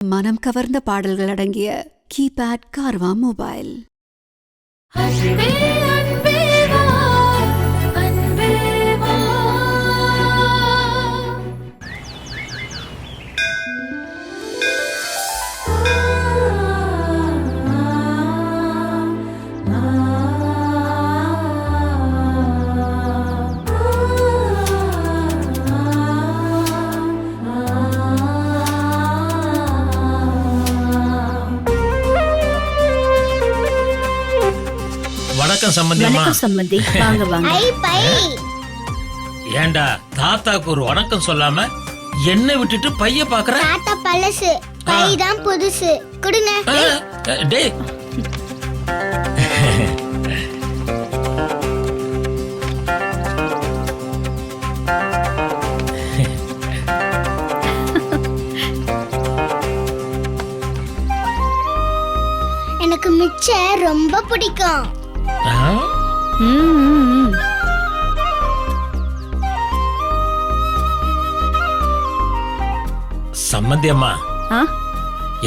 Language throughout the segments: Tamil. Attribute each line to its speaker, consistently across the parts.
Speaker 1: மனம் கவர்ந்த பாடல்கள் அடங்கிய கீபேட் கார்வா மொபைல்.
Speaker 2: வணக்கம் சம்பந்தி அம்மா.
Speaker 3: வணக்கம் சம்பந்தி, வாங்க வாங்க.
Speaker 2: ஏண்டா தாத்தாக்கு ஒரு வணக்கம் சொல்லாம என்ன விட்டுட்டு பைய பாக்குற?
Speaker 4: தாத்தா பழசு, பை தான் புதுசு. குடுங்க.
Speaker 2: டேய்
Speaker 4: எனக்கு மிச்சர் ரொம்ப பிடிக்கும்.
Speaker 2: சம்பந்தி அம்மா,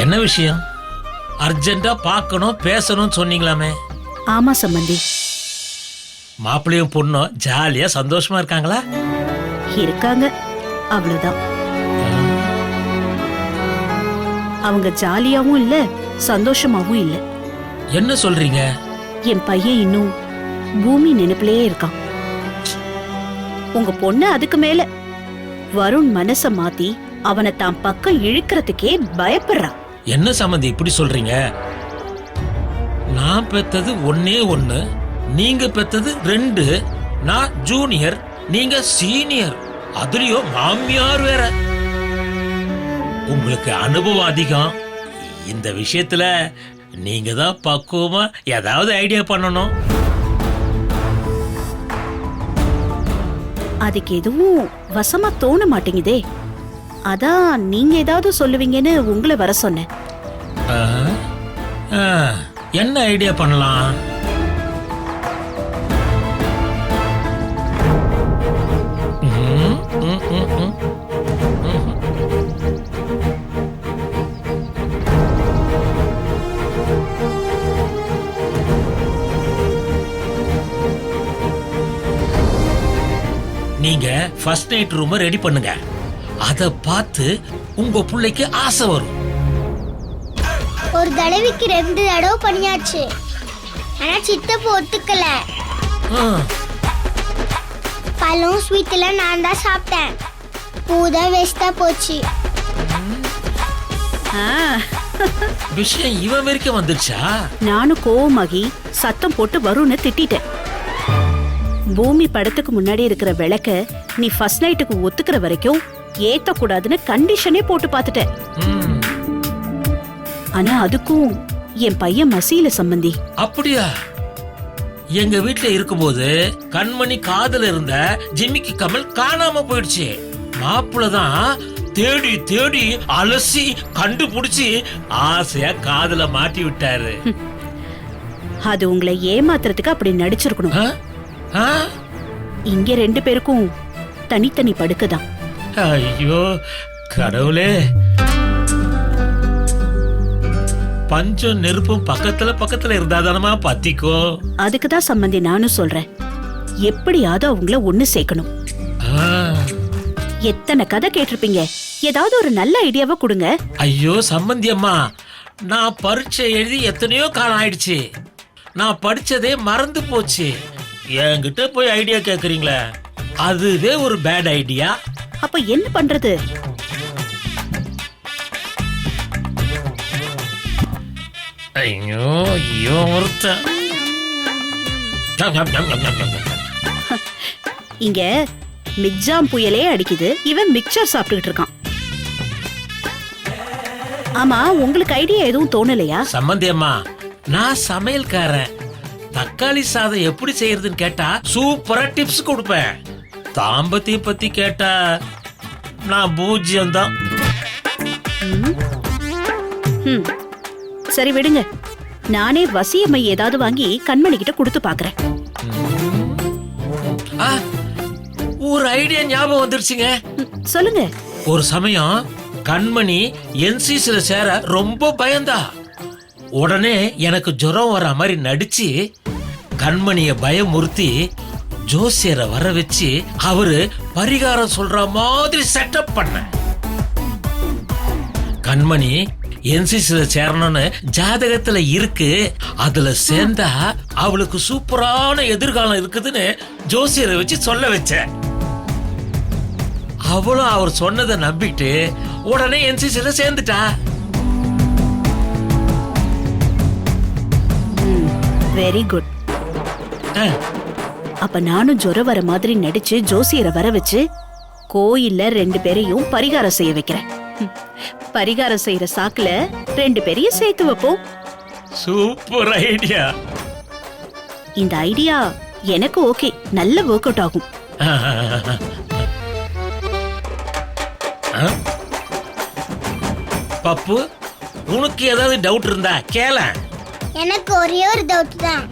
Speaker 2: என்ன விஷயம்? அர்ஜென்ட்டா பார்க்கணும் பேசணும் சொன்னீங்களாமே?
Speaker 3: ஆமா சம்பந்தி,
Speaker 2: மாப்பிள்ளையும் பொண்ணும் ஜாலியா சந்தோஷமா இருக்காங்களா?
Speaker 3: இருக்காங்க, அவ்வளவுதான். அவங்க ஜாலியாவும் இல்ல, சந்தோஷமாவும் இல்ல.
Speaker 2: என்ன சொல்றீங்க?
Speaker 3: என் பையன் இன்னும் பூமி நினைப்பிலேயே இருக்கான். உங்க பொண்ணு அதுக்கு மேல வருண் மனச மாத்தி அவனை தான் பக்கம் இழுக்கிறதுக்கே பயப்படுறான்.
Speaker 2: என்ன சம்பந்தி இப்படி சொல்றீங்க? நான் பெத்தது ஒன்னே ஒண்ணு, நீங்க பெத்தது 2. நான் ஜூனியர், நீங்க சீனியர், அதுலயும் மாமியார் வேற. உங்களுக்கு அனுபவம் அதிகம். இந்த விஷயத்துல நீங்க தான் பக்குவமா ஏதாவது ஐடியா பண்ணணும்.
Speaker 3: அதுக்கு எதுவும் வசமா தோண மாட்டேங்குதே. அதான் நீங்க ஏதாவது சொல்லுவீங்கன்னு உங்களை வர சொன்னேன்.
Speaker 2: என்ன ஐடியா பண்ணலாம்? நீங்க ஃபர்ஸ்ட் நைட் ரூம் ரெடி பண்ணுங்க. அத பார்த்து உங்க பிள்ளைக்கு ஆசை வரும்.
Speaker 4: ஒரு தடவைக்கு 2 தடவை பண்ணியாச்சு. ஆனா சித்தப்பு ஒத்துக்கல. பழம் ஸ்வீட் எல்லாம் நான் தான் சாப்பிட்டேன். பூதா வேஸ்டா போச்சு.
Speaker 2: விஷயம் இவன் வரைக்கும் வந்துருச்சா?
Speaker 3: நானும் கோவமாகி சத்தம் போட்டு வரும்னு திட்டிட்டேன். பூமி படத்துக்கு முன்னாடி இருக்கிற விளக்க நீ ஃபர்ஸ்ட் நைட்டுக்கு ஒத்துக்கிற வரைக்கும் ஏத்த கூடாதுன்னு கண்டிஷனே போட்டு பார்த்துட்டேன். ஆனா அதுக்கும் என் பையன் மசீல சம்பந்தி.
Speaker 2: அப்படியா? எங்க வீட்டுல இருக்கும்போது கண்மணி காதல இருந்த ஜிமிக்கி கமல் காணாம போயிடுச்சு. மாப்பிள்ளதான் தேடி தேடி அலசி கண்டுபிடிச்சு ஆசையா காதல மாட்டி விட்டாரு.
Speaker 3: அது உங்களை ஏமாத்துறதுக்கு அப்படி நடிச்சிருக்கணும். இங்க 2 பேருக்கும் தனித்தனி படுக்கதான்.
Speaker 2: ஐயோ கடவுளே, பஞ்சம் நெருப்பும் பக்கத்துல பக்கத்துல இருந்தாதானமா பத்திக்கோ.
Speaker 3: அதுக்குதான் சம்பந்தி நானும் சொல்றேன், எப்படியாவது அவங்கள ஒண்ணு சேர்க்கணும். எத்தனை கதை கேட்டிருப்பீங்க, ஏதாவது ஒரு நல்ல ஐடியாவை கொடுங்க.
Speaker 2: ஐயோ சம்பந்தி அம்மா, நான் பரீட்சை எழுதி எத்தனையோ காலம் ஆயிடுச்சு. நான் படிச்சதே மறந்து போச்சு. என்கிட்ட போய் ஐடியா கேக்குறீங்களே, அதுவே ஒரு பேட் ஐடியா.
Speaker 3: அப்ப என்ன பண்றது?
Speaker 2: ஐயோ ஐயோ ஒருத்தன்
Speaker 3: இங்க மிக்ஜாம் புயலே அடிக்குது, இவன் மிக்சர் சாப்பிட்டுக்கிட்டு இருக்கான். ஆமா, உங்களுக்கு ஐடியா எதுவும் தோணலையா?
Speaker 2: சம்பந்தி அம்மா, நான் சமையல்காரன். தக்காளி சாதம் எப்படி செய்யறதுன்னு கேட்டா சூப்பரா டிப்ஸ் கொடுப்பேன். தாம்பத்திய பத்தி கேட்டா நான் பூஜ்யம் தான்.
Speaker 3: சரி விடுங்க, நானே வசியம்மை ஏதாவது வாங்கி கண்மணி கிட்ட கொடுத்து பாக்குறேன்.
Speaker 2: ஒரு ஐடியா ஞாபகம் வந்துருச்சுங்க.
Speaker 3: சொல்லுங்க.
Speaker 2: ஒரு சமயம் கண்மணி என்சிசில சேர ரொம்ப பயந்தா. உடனே எனக்கு ஜுரம் வர மாதிரி நடிச்சு கண்மணிய பயமுறுத்தி ஜோசியரை வர வச்சு அவரு பரிகாரம் சொல்ற மாதிரி செட்டப் பண்ண. கண்மணி என்சிசில சேரணும்னு ஜாதகத்துல இருக்கு, அதுல சேர்ந்தா அவளுக்கு சூப்பரான எதிர்காலம் இருக்குதுன்னு ஜோசியரை வச்சு சொல்ல வச்ச. அவளும் அவர் சொன்னதை நம்பிட்டு உடனே என்சிசில சேர்ந்துட்டா.
Speaker 3: Very good. அப்ப நானும் ஜுரம் வர மாதிரி நடிச்சு ஜோசியரை வர வச்சு கோயில்ல 2 பேரையும் பரிகாரம் செய்ய வைக்கிறேன். பரிகாரம் செய்யற சாக்குல 2 பேரையும் சேர்த்து வைப்போம்.
Speaker 2: Super idea.
Speaker 3: இந்த ஐடியா எனக்கு ஓகே, நல்ல ஒர்க் அவுட் ஆகும்.
Speaker 2: பப்பு, உனக்கு ஏதாவது டவுட் இருந்தா கேள.
Speaker 4: எனக்கு ஒரே ஒரு டவுட் தான்.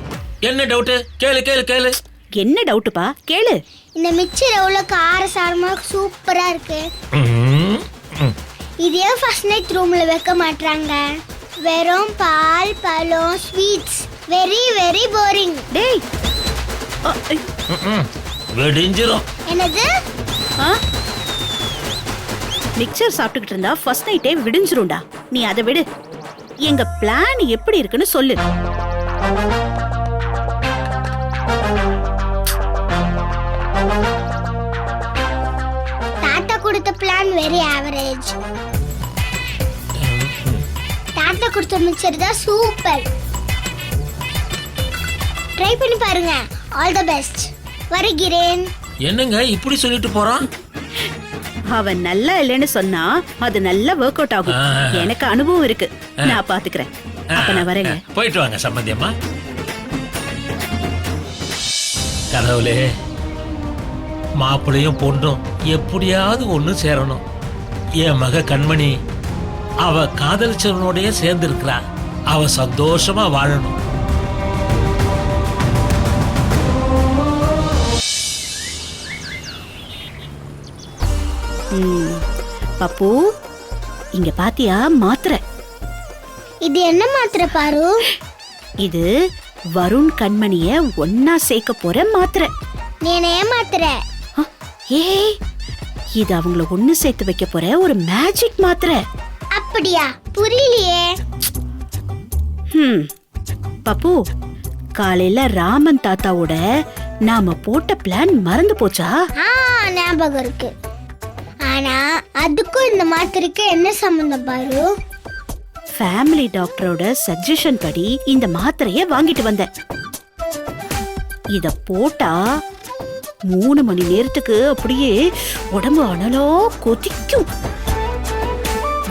Speaker 2: என்ன டவுட்? கேளு கேளு கேளு.
Speaker 3: என்ன டவுட்டுப்பா? கேளு.
Speaker 4: இந்த மிக்சர் எவ்வளவு காரசாரமா சூப்பரா இருக்கு. இதே ஃபர்ஸ்ட் நைட் ரூம்ல வைக்க மாட்டாங்க. வெறும் பால், பழம், ஸ்வீட்ஸ். Very very boring.
Speaker 3: டேய்,
Speaker 2: வெடிஞ்சிரும்.
Speaker 4: என்னது?
Speaker 3: மிக்சர் சாப்பிட்டுக்கிட்டு இருந்தா ஃபர்ஸ்ட் நைட்டே விடிஞ்சிரும்டா. நீ அதை விடு. எங்க பிளான் எப்படி இருக்குன்னு சொல்லு.
Speaker 4: தாத்தா கொடுத்த பிளான் வெரி ஆவரேஜ். தாத்தா கொடுத்த மிக்சர் தான் சூப்பர். ட்ரை பண்ணி பாருங்க. All the best. வருகிறேன்.
Speaker 2: என்னங்க இப்படி சொல்லிட்டு போறான்?
Speaker 3: அவன் நல்லா இல்லைன்னு சொன்னா அது நல்லா ஒர்க் அவுட் ஆகும். எனக்கு அனுபவம் இருக்கு, நான் பாத்துக்கிறேன். அப்ப நான் வரேங்க.
Speaker 2: போயிட்டு வாங்க சம்பந்தி அம்மா. கடவுளே, மாப்பிளையும் பொண்ணும் எப்படியாவது ஒண்ணு சேரணும். என் மக கண்மணி அவ காதலிச்சவனோடய சேர்ந்து இருக்கிறா. அவ சந்தோஷமா வாழணும்.
Speaker 3: பப்பு, இங்க பாத்தியா மாத்திரை?
Speaker 4: இது என்ன மாத்திரை பாரு?
Speaker 3: இது வருண் கண்மணிய ஒன்னா சேர்க்க போற மாத்திரை.
Speaker 4: நீ என்ன ஏமாத்துற?
Speaker 3: ஏய், இது அவங்கள ஒண்ணு சேர்த்து வைக்க போற ஒரு மேஜிக் மாத்திரை.
Speaker 4: அப்படியா? புரியலையே.
Speaker 3: பப்பு, காலையில ராமன் தாத்தாவோட நாம போட்ட பிளான் மறந்து போச்சா?
Speaker 4: ஞாபகம் இருக்கு. ஆனா அதுக்கும் இந்த மாத்திரைக்கு என்ன சம்பந்தம் பாரு?
Speaker 3: ஃபேமிலி டாக்டரோட சஜஷன் படி இந்த மாத்திரைய வாங்கிட்டு வந்தேன். இத போட்டா 3 மணி நேரத்துக்கு அப்படியே உடம்பு அனலோ கொதிக்கும்.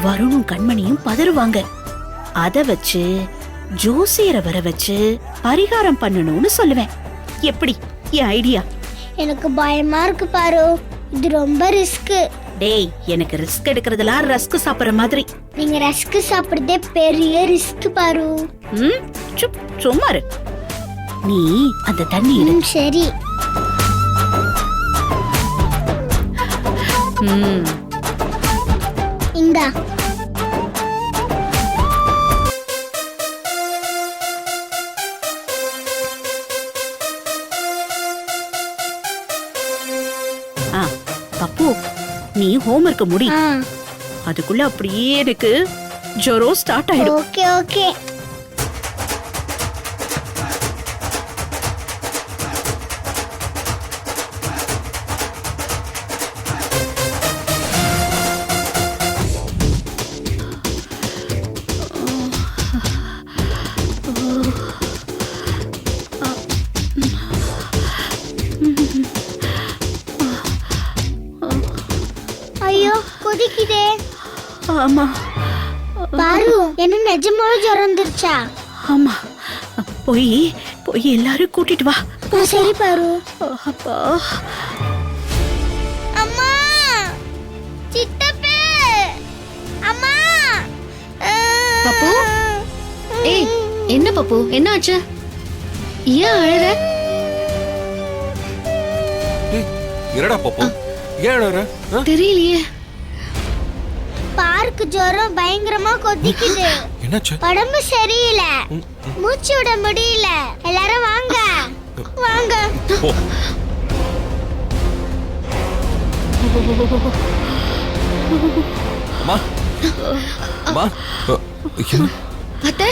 Speaker 3: வருணும் கண்மணியும் பதறுவாங்க. அத வச்சு ஜோசியரை வர வச்சு பரிகாரம் பண்ணணும்னு சொல்லுவேன். எப்படி என் ஐடியா?
Speaker 4: எனக்கு பயமா இருக்கு பாரு. இது ரொம்ப ரிஸ்க்.
Speaker 3: டேய், எனக்கு ரிஸ்க் எடுக்கிறதுலாம் ரஸ்க் சாப்பிடுற மாதிரி.
Speaker 4: நீங்க ரஸ்க் சாப்பிடுறதே பெரிய ரிஸ்க் பாரு.
Speaker 3: சும்மா இரு. நீ அந்த தண்ணி எடு.
Speaker 4: சரி. இந்தா.
Speaker 3: பப்பு, நீ ஹோம்வொர்க் முடி. அதுக்குள்ள அப்படியே எனக்கு ஜுரம் ஸ்டார்ட் ஆயிடும்.
Speaker 4: Okay okay. ஐயோ, கொதிக்குதே.
Speaker 3: ஆமா
Speaker 4: பாரு, என்ன நிஜமாவே ஜுரம் வந்துருச்சா?
Speaker 3: ஆமா, போய் போய் எல்லாரும் கூட்டிட்டு வா.
Speaker 4: சரி பாரு.
Speaker 3: அப்பா,
Speaker 4: அம்மா, சித்தப்பே, அம்மா.
Speaker 5: பப்பு, ஏய், என்ன பப்பு, என்ன ஆச்சு? ஏன் அழற?
Speaker 6: என்னடா பப்பு, ஏன் அழற?
Speaker 5: தெரியலையே.
Speaker 4: பாரு பாருக்கு ஜுரம் பயங்கரமா கொதிக்குது.
Speaker 6: என்னாச்சு?
Speaker 4: உடம்பு சரியில்லை, மூச்சு விட முடியல. எல்லாரும் வாங்க வாங்க.
Speaker 6: போ. அம்மா அம்மா
Speaker 5: அத்தை,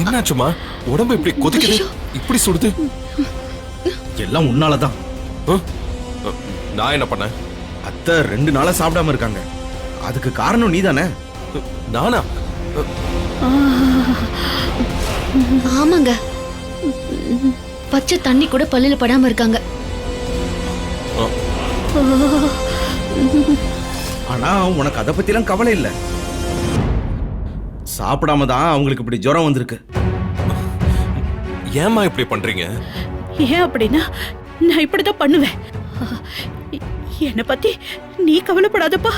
Speaker 6: என்னாச்சுமா? உடம்பு இப்படி கொதிக்குது, இப்படி சுடுது?
Speaker 7: எல்லாம் உன்னாலதான்.
Speaker 6: நான் என்ன பண்ணேன்?
Speaker 7: அத்தை 2 நாளா சாப்பிடாம இருக்காங்க. அதுக்கு காரணம் நீதானே?
Speaker 6: நானா?
Speaker 5: ஆமாங்க, பச்சை தண்ணி கூட பல்லுல படாம இருக்காங்க.
Speaker 7: ஆனா உனக்கு அதை பத்திலாம் கவலை இல்ல. சாப்பிடாம தான் அவங்களுக்கு இப்படி ஜுரம் வந்திருக்கு.
Speaker 6: ஏமா இப்படி பண்றீங்க?
Speaker 3: ஏன் அப்படின்னா நான் இப்படிதான் பண்ணுவேன். என்னை பத்தி நீ கவலைப்படாதப்பா.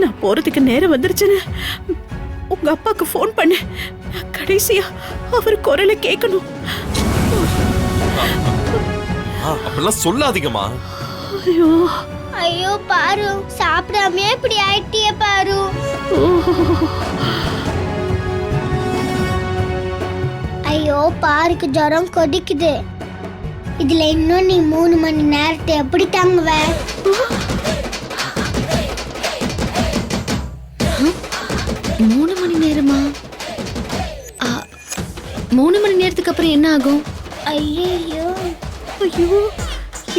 Speaker 3: நான் போறதுக்கு நேரம் வந்துருச்சுன்னு உங்க அப்பாக்கு ஃபோன் பண்ணு. நான் கடைசியா அவர் குரலை கேட்கணும்.
Speaker 6: அப்படிலாம் சொல்லாதீங்கம்மா.
Speaker 3: ஐயோ
Speaker 4: ஐயோ பாரு, சாப்பிடாம இப்படி ஆயிட்டியே பாரு. ஐயோ பாருக்கு ஜுரம் கொதிக்குது. இதுல இன்னும் நீ 3 மணி நேரத்தை எப்படி தாங்குவ?
Speaker 5: 3 மணி நேரமா? 3 மணி நேரத்துக்கு அப்புறம் என்ன ஆகும்?
Speaker 4: ஐயோ
Speaker 3: ஐயோ,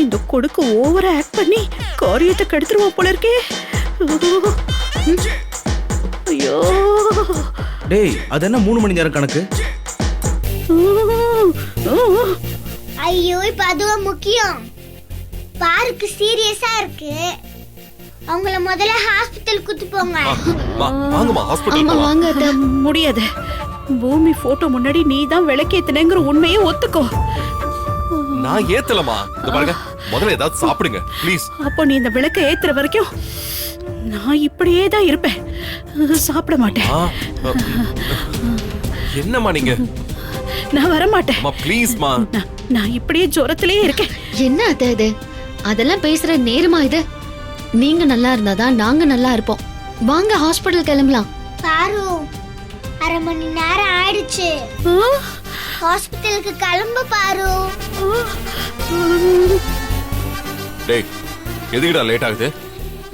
Speaker 3: இந்த கொடுக்கு ஓவரா ஆக்ட் பண்ணி காரியத்தை கெடுத்துருவோம் போல இருக்கே. ஐயோ
Speaker 7: டேய், அது என்ன 3 மணி நேரம் கணக்கு?
Speaker 4: ஐயோ, இப்ப அதுவும் முக்கியம். பாருக்கு சீரியஸா இருக்கு. அவங்கள முதல்ல ஹாஸ்பிடல் கூட்டி போங்க.
Speaker 6: வாங்கம்மா, ஹாஸ்பிடல்
Speaker 5: ஆமா
Speaker 6: போலாம்.
Speaker 5: வாங்க அத்தை.
Speaker 3: முடியாது. பூமி போட்டோ முன்னாடி நீ தான் விளக்கேத்துனேங்கிற உண்மையை ஒத்துக்கோ.
Speaker 6: நான் ஏத்தலமா. இந்த பாருங்க, முதல்ல ஏதாவது சாப்பிடுங்க ப்ளீஸ்.
Speaker 3: அப்போ நீ இந்த விளக்க ஏத்துற வரைக்கும் நான் இப்படியே தான் இருப்பேன். சாப்பிட மாட்டேன்.
Speaker 6: என்னம்மா நீங்க?
Speaker 3: நான் வர மாட்டேன்.
Speaker 6: அம்மா ப்ளீஸ்மா.
Speaker 3: நான் இப்படியே ஜுரத்திலேயே இருக்கேன்.
Speaker 5: என்ன அத்தை இது? அதெல்லாம் பேசுற நேரமா இது? நீங்க நல்லா இருந்தாதான் நாங்க நல்லா இருப்போம். வாங்க ஹாஸ்பிடல் கிளம்பலாம்.
Speaker 4: பாரு, 1/2 மணி நேரம் ஆயிடுச்சு. ஹாஸ்பிடலுக்கு கிளம்பு பாரு.
Speaker 6: டேய், எதுக்குடா லேட் ஆகுது?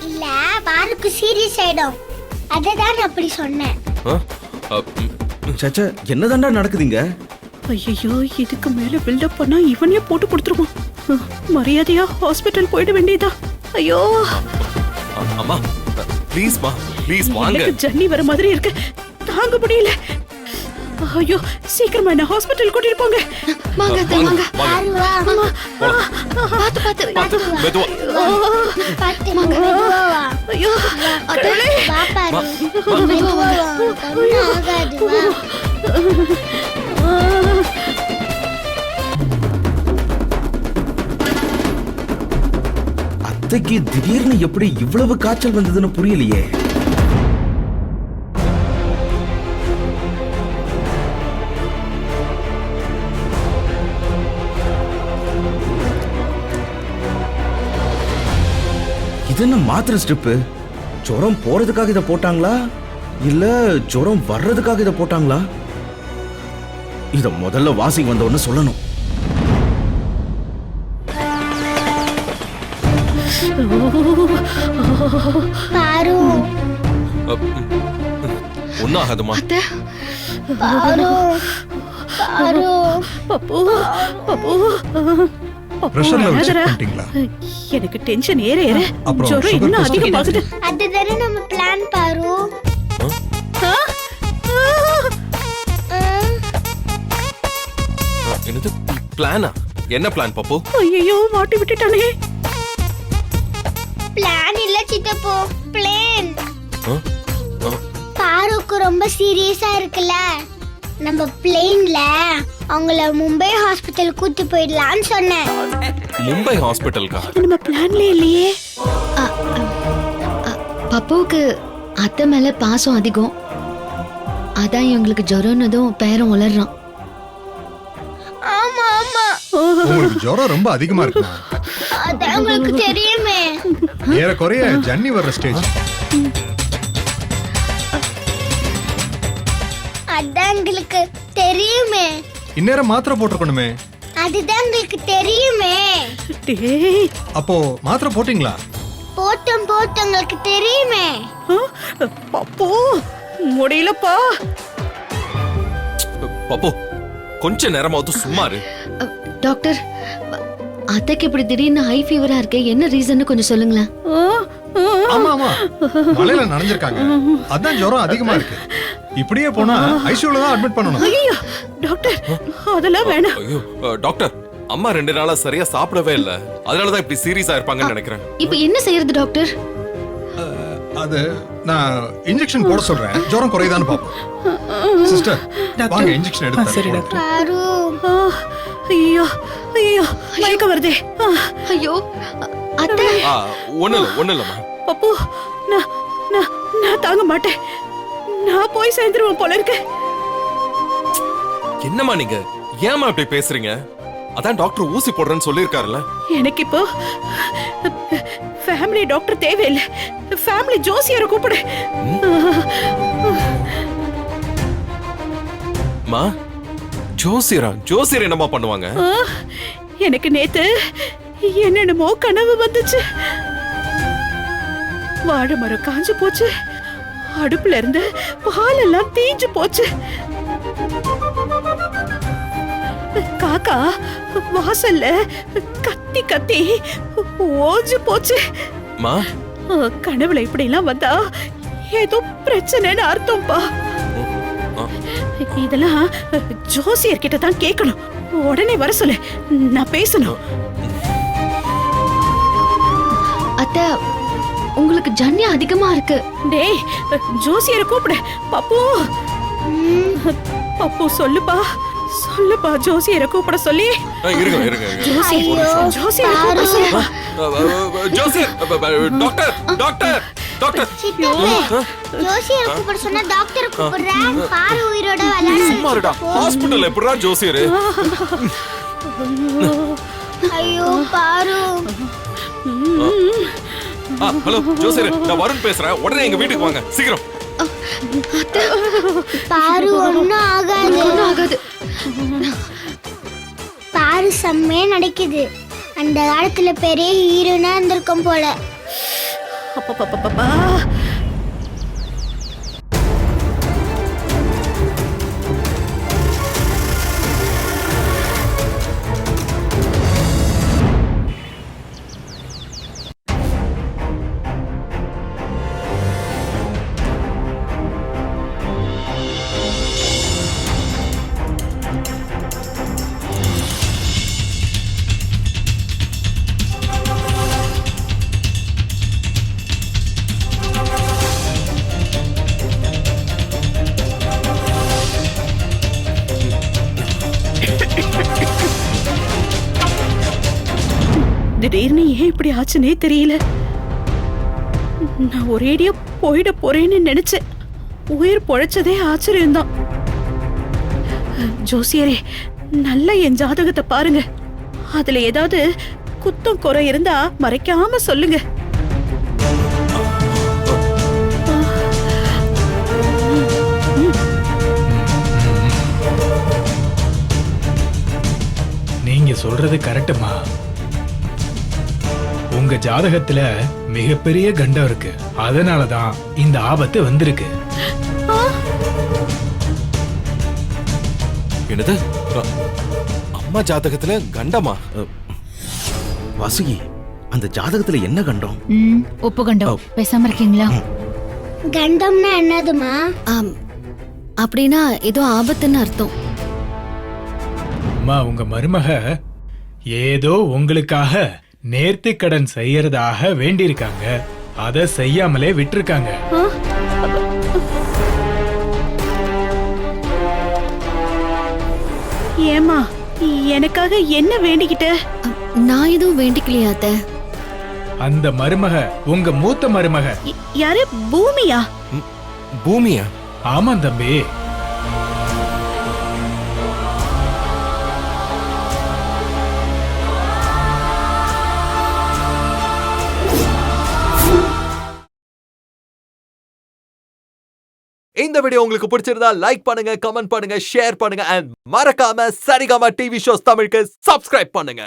Speaker 4: இல்ல, பாருக்கு சீரியஸ் ஆயிடும். அததான் அப்படி சொன்னேன்.
Speaker 7: சச்சா, என்னதாண்டா நடக்குதுங்க?
Speaker 3: ஐயோ, இதுக்கு மேல பில்டப் பண்ணா இவனே போட்டு கொடுத்துருவான். மரியாதையா ஹாஸ்பிடல் போயிட வேண்டியதா? ஐயோ
Speaker 6: அம்மா ப்ளீஸ்மா, ப்ளீஸ் வாங்க.
Speaker 3: எனக்கு ஜன்னி வர மாதிரி இருக்கு, தாங்க முடியல. ஐயோ, சீக்கிரமா என்ன ஹாஸ்பிடல் கூட்டிட்டு போங்க.
Speaker 5: வாங்க அத்தை, வாங்க.
Speaker 4: பாரு வா.
Speaker 5: பாத்து பாத்து
Speaker 6: மெதுவா.
Speaker 4: பாத்து மெதுவா வா.
Speaker 3: ஐயோ கடவுளே.
Speaker 4: வா பாரு. மெதுவா வா. ஒண்ணும் ஆகாது வா.
Speaker 7: அத்தைக்கு திடீர்னு எப்படி இவ்வளவு காய்ச்சல் வந்ததுன்னு புரியலையே. இது என்ன மாத்திரை ஸ்ட்ரிப்பு? ஜுரம் போறதுக்காக இதை போட்டாங்களா இல்ல ஜுரம் வர்றதுக்காக இதை போட்டாங்களா? இத முதல்ல வாசிக்கு வந்த உடனே சொல்லணும்.
Speaker 4: பாரு
Speaker 6: ஒன்னும் ஆகாதுமா.
Speaker 5: அத்தை,
Speaker 4: பாரு பாரு.
Speaker 3: பப்பு பப்பு
Speaker 8: பிரஷர் லெவல் செக்
Speaker 3: அழகரா.
Speaker 8: பண்ணிட்டீங்களா?
Speaker 3: எனக்கு டென்ஷன் ஏற ஏற
Speaker 8: அப்புறம்
Speaker 3: ஜுரம்
Speaker 8: sugar
Speaker 3: இன்னும்
Speaker 8: test
Speaker 3: அதிகமாகுது.
Speaker 4: அதுதானே நம்ம பிளான் பாரு.
Speaker 6: என்னது பிளானா? என்ன பிளான் பாப்பு?
Speaker 3: ஐயோ, மாட்டி விட்டுட்டானே.
Speaker 4: பிளான் இல்ல சித்தப்போ, பிளேன்.
Speaker 6: ஆ? ஆ?
Speaker 4: பாருக்கு ரொம்ப சீரியஸா இருக்குல்ல, நம்ம பிளேன்ல அவங்கள மும்பை ஹாஸ்பிட்டல் கூட்டி போயிடலாம்னு சொன்னேன்.
Speaker 6: மும்பை ஹாஸ்பிட்டலுக்கா?
Speaker 3: இது நம்ம பிளான்ல இல்லையே.
Speaker 5: பப்புவுக்கு அத்தை மேல பாசம் அதிகம். அதான் இவங்களுக்கு ஜுரம்னதும் பேரம் உளறான்.
Speaker 4: ஆமா ஆமா,
Speaker 8: உங்களுக்கு ஜுரம் ரொம்ப அதிகமா இருக்குமா?
Speaker 4: அதான் உங்களுக்கு தெரியுமே.
Speaker 8: ஏறக்குறைய ஜன்னி வர்ற ஸ்டேஜ்.
Speaker 4: அதான் எங்களுக்கு தெரியுமே.
Speaker 8: இந்நேரம் மாத்திரை போட்டிருக்கணுமே.
Speaker 4: அதுதான் எங்களுக்கு தெரியுமே.
Speaker 3: டேய்
Speaker 8: அப்போ மாத்திரை போட்டீங்களா?
Speaker 4: போட்டோம் எங்களுக்கு தெரியுமே.
Speaker 3: பப்பு முடியலப்பா.
Speaker 6: பாப்பு கொஞ்ச நேரமாவது சும்மா இரு.
Speaker 5: டாக்டர், அத்தைக்கு இப்படி திடீர்னு ஹை ஃபீவரா இருக்கு, என்ன ரீசன் கொஞ்சம் சொல்லுங்களேன்.
Speaker 8: ஆமா ஆமா, மழையில நனைஞ்சிருக்காங்க, அதான் ஜுரம் அதிகமா இருக்கு. இப்படியே போனா ஐசியூல தான் அட்மிட் பண்ணணும்.
Speaker 3: ஐயோ டாக்டர், அதெல்லாம் வேணாம்.
Speaker 6: ஐயோ டாக்டர், அம்மா 2 நாளா சரியா சாப்பிடவே இல்ல, அதனாலதான் இப்படி சீரியஸா இருப்பாங்கன்னு நினைக்கிறேன்.
Speaker 5: இப்போ என்ன செய்யறது டாக்டர்?
Speaker 8: அது நான் இன்ஜெக்ஷன் போட சொல்றேன், ஜுரம் குறையுதான்னு பாப்போம். சிஸ்டர் வாங்க இன்ஜெக்ஷன் எடுத்து. சரி டாக்டர்.
Speaker 4: பாரு,
Speaker 3: ஐயோ ஐயோ மயக்க வருதே.
Speaker 5: ஐயோ அத்தை.
Speaker 6: ஒண்ணு இல்லம்மா.
Speaker 3: பப்பு நான் நான் நான் தாங்க மாட்டேன், நான் போய் சேர்ந்துருவேன் போல இருக்கு.
Speaker 6: என்னம்மா நீங்க ஏமா இப்படி பேசுறீங்க? அதான் டாக்டர் ஊசி போடுறேன்னு சொல்லியிருக்காருல்ல.
Speaker 3: எனக்கு இப்போ ஃபேமிலி டாக்டர் தேவையில்லை, ஃபேமிலி ஜோசியரை கூப்பிடு.
Speaker 6: மா ஜோசியர் என்னமா பண்ணுவாங்க?
Speaker 3: எனக்கு நேத்து என்னென்னமோ கனவு வந்துச்சு. வாழை மரம் காஞ்சு போச்சு, அடுப்புல இருந்து பால் எல்லாம் தீஞ்சு போச்சு, காக்கா வாசல்ல கத்தி கத்தி ஓஞ்சு போச்சு.
Speaker 6: மா
Speaker 3: கனவுல இப்படி எல்லாம் வந்தா ஏதோ பிரச்சனைன்னு அர்த்தம்பா. இதெல்லாம் ஜோசியர் கிட்ட தான் கேட்கணும், உடனே வர சொல்லு, நான் பேசணும்.
Speaker 5: அத்தை, உங்களுக்கு ஜன்னியம் அதிகமா இருக்கு.
Speaker 3: டேய் ஜோசியரை கூப்பிடு. பப்பு பப்பு சொல்லுப்பா சொல்லுப்பா, ஜோசியரை கூப்பிட சொல்லி.
Speaker 6: இருங்க
Speaker 3: ஜோசியரை கூப்பிட சொல்லுப்பா.
Speaker 6: ஜோசியர் டாக்டர் டாக்டர் டாக்டர்
Speaker 4: ஜோசியரை கூப்பிட சொன்னா டாக்டரை கூப்பிடுறேன். பாரு உயிரோட விளையாடு.
Speaker 6: சும்மா இருடா, ஹாஸ்பிடல்ல எப்படிடா ஜோசியர்?
Speaker 4: ஐயோ பாரு.
Speaker 6: ஹலோ ஜோசியர், நான் வருண் பேசுறேன், உடனே எங்க வீட்டுக்கு வாங்க சீக்கிரம்.
Speaker 4: பாரு ஒண்ணும் ஆகாது. பாரு செம்மையா நடக்குது. அந்த காலத்துல பெரிய ஹீரோனா இருந்திருக்கும் போல.
Speaker 3: அப்பப்பப்பப்பா. திடீர்னு ஏன் இப்படி ஆச்சுன்னே தெரியல. நான் ஒரேடியா போயிட போறேன்னு நினைச்சேன், உயிர் பொழைச்சதே ஆச்சரியம்தான். ஜோசியரே, நல்ல என் ஜாதகத்தை பாருங்க, அதுல ஏதாவது குத்தம் குறை இருந்தா மறைக்காம சொல்லுங்க.
Speaker 9: நீங்க சொல்றது கரெக்டுமா. உங்க ஜாதகத்துல மிகப்பெரிய கண்டம் இருக்கு, அதனாலதான் இந்த ஆபத்து வந்திருக்கு.
Speaker 6: என்னது? அம்மா ஜாதகத்துல கண்டமா?
Speaker 7: வாசுகி, அந்த ஜாதகத்துல என்ன கண்டம்?
Speaker 5: உப்பு கண்டம். பேசாம இருக்கீங்களா?
Speaker 4: கண்டம்னா என்னதுமா?
Speaker 5: அப்படின்னா ஏதோ ஆபத்துன்னு அர்த்தம்.
Speaker 9: அம்மா, உங்க மருமக ஏதோ உங்களுக்காக நேர்த்திக்கடன் செய்யறதாக வேண்டியிருக்காங்க, அத செய்யாமலே விட்டுருக்காங்க.
Speaker 3: ஏமா, எனக்காக என்ன வேண்டிக்கிட்ட?
Speaker 5: நான் எதுவும் வேண்டிக்கலையா அத்தை.
Speaker 9: அந்த மருமக உங்க மூத்த மருமக.
Speaker 3: யாரு? பூமியா?
Speaker 6: பூமியா?
Speaker 9: ஆமா தம்பி.
Speaker 6: இந்த வீடியோ உங்களுக்கு பிடிச்சிருந்தா லைக் பண்ணுங்க, கமெண்ட் பண்ணுங்க, ஷேர் பண்ணுங்க அண்ட் மறக்காம சரிகமா டிவி ஷோஸ் தமிழுக்கு சப்ஸ்கிரைப் பண்ணுங்க.